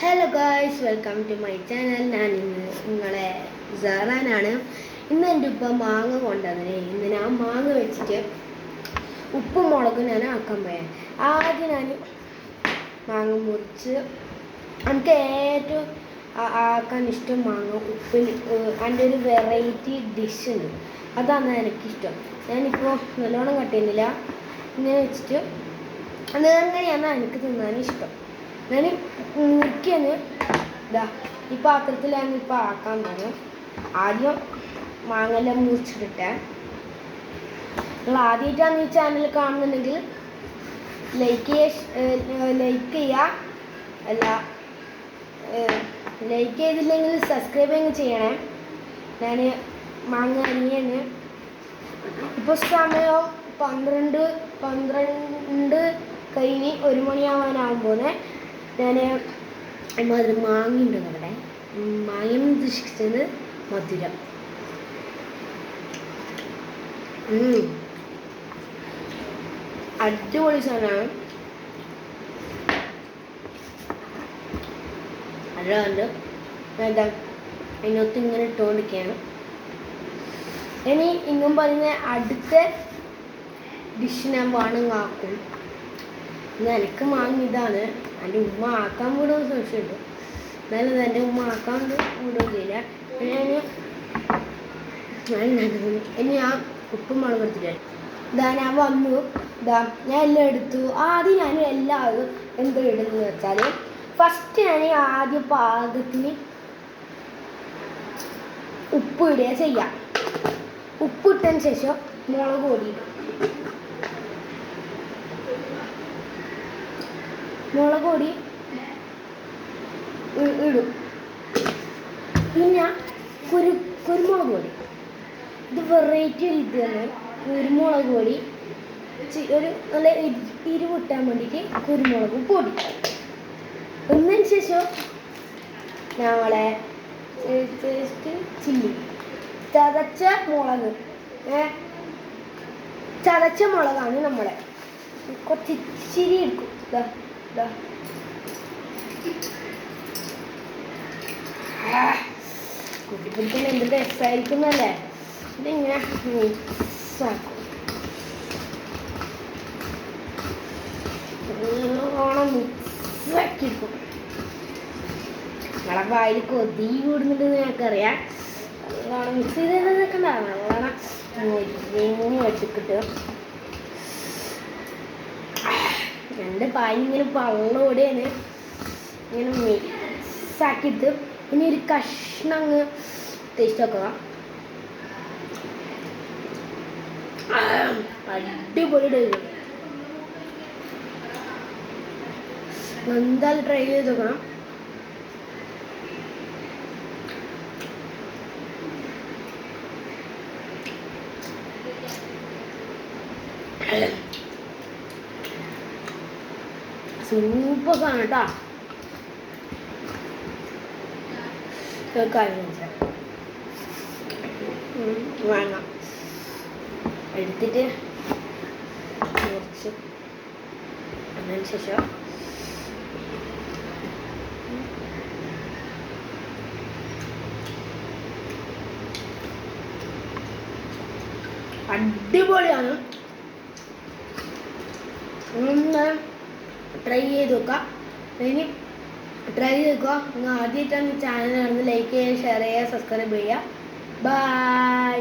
Hello guys, welcome to my channel. ഞാൻ ഇന്ന് നിങ്ങളെ സഹറാനാണ്. ഇന്ന് എൻ്റെ ഉപ്പ മാങ്ങ കൊണ്ടുവന്നേ. ഇന്ന് ഞാൻ മാങ്ങ വെച്ചിട്ട് ഉപ്പും മുളകും ഞാൻ ആക്കാൻ പോയാൽ ആദ്യം ഞാൻ മാങ്ങ മുറിച്ച് എനിക്ക് ഏറ്റവും ആക്കാൻ ഇഷ്ടം മാങ്ങ ഉപ്പിൽ എൻ്റെ ഒരു വെറൈറ്റി ഡിഷ് ഉണ്ട്, അതാണ് എനിക്കിഷ്ടം. ഞാനിപ്പോൾ നല്ലോണം കട്ട് ചെയ്യുന്നില്ല, ഇങ്ങനെ വെച്ചിട്ട് അങ്ങനെയാണ് എനിക്ക് തിന്നാൻ ഇഷ്ടം. ഞാൻ മുറിക്കന് ഇതാ ഈ പാത്രത്തിലാണ് ഇപ്പോൾ ആക്കാൻ പോകുന്നത്. ആദ്യം മാങ്ങെല്ലാം മുറിച്ചിട്ടിട്ട് നിങ്ങൾ ആദ്യമായിട്ടാണ് ഈ ചാനൽ കാണുന്നുണ്ടെങ്കിൽ ലൈക്ക് ചെയ്യുക, അല്ല ലൈക്ക് ചെയ്തില്ലെങ്കിൽ സബ്സ്ക്രൈബ് ചെയ്യണേ. ഞാൻ മാങ്ങ അരിഞ്ഞ് ഇപ്പോൾ സമയം 12 കഴിഞ്ഞ് 1 മണിയാവാനാകുമ്പോൾ ഞാൻ മധുരം മാങ്ങയുണ്ട് അവിടെ. മാങ്ങ ഉദ്ദേശിച്ചത് മധുരം. അടിപൊളി സാധനമാണ്. അതുകൊണ്ട് എന്താ അതിനകത്ത് ഇങ്ങനെ ഇട്ടുകൊണ്ടിരിക്കുകയാണ്. ഇനി ഇങ്ങും പറയുന്ന അടുത്ത ഡിഷ് ഞാൻ ആക്കും. എനിക്ക് മാങ്ങ ഇതാണ്. എൻ്റെ ഉമ്മ ആക്കാൻ വിടുന്ന സംശയമുണ്ട്, എന്നാലും എൻ്റെ ഉമ്മ ആക്കാൻ വിടുകയില്ല. ഇനി ഞാൻ ഉപ്പും മുളക് എടുത്തിട്ട് ഇതാ ഞാൻ വന്നു. ഇതാ ഞാൻ എല്ലാം എടുത്തു. ആദ്യം ഞാൻ എല്ലാവരും എന്താ ഇടുന്നത് വെച്ചാൽ ഫസ്റ്റ് ഞാൻ ആദ്യം പാകത്തിന് ഉപ്പ് ഇടുക ചെയ്യാം. ഉപ്പിട്ടതിന് ശേഷം മുളക് പൊടി ഇടും. മുളക് പൊടി ഇടും. പിന്നെ കുരുമുളക് പൊടി, ഇത് വെറൈറ്റി ഒരു ഇത് തന്നെ. കുരുമുളക് പൊടി ഒരു നല്ല എരിവ് കിട്ടാൻ വേണ്ടിയിട്ട് കുരുമുളക് പൊടി. ഒന്നിന് ശേഷം ഞങ്ങളെ ചില്ലി, ചതച്ച മുളകാണ് നമ്മളെ. കുറച്ച് ഇച്ചിരി എടുക്കും. കുട്ടിപ്പിടിക്കുന്ന എന്ത് രസമായിരിക്കുന്നല്ലേ. ഇതിങ്ങനെ മിക്സാക്കും. നല്ലോണം മിക്സാക്കിയിരിക്കും. നിങ്ങളെ വായിൽ കൊതി കൂടുന്നുണ്ടെന്ന് ഞങ്ങൾക്കറിയാം. നല്ലോണം മിക്സ് ചെയ്തതൊക്കെ ഉണ്ടാകും. നല്ലോണം മൊരിഞ്ഞ് വെച്ചിട്ട് എൻ്റെ പായ് ഇങ്ങനെ പള്ളോടെയാണ് ഇങ്ങനെ മിക്സാക്കിയിട്ട് ഇനി ഒരു കഷ്ണം അങ്ങ് ടേസ്റ്റ് വെക്കുക. അടിപൊളി ടേസ്റ്റ്. എന്തായാലും ട്രൈ ചെയ്ത് നോക്കണം. സൂപ്പർ സാധനം കേട്ടോ. വാങ്ങാം. എടുത്തിട്ട് കുറച്ച് അതിന് ശേഷം അടിപൊളിയാണ്. ട്രൈ ചെയ്ത് നോക്കാം. ഇനി ട്രൈ ചെയ്ത് നോക്കുക. നിങ്ങൾ ആദ്യമായിട്ടാണ് ചാനൽ കാണുന്നത്, ലൈക്ക് ചെയ്യുക, ഷെയർ ചെയ്യുക, സബ്സ്ക്രൈബ് ചെയ്യുക. ബൈ.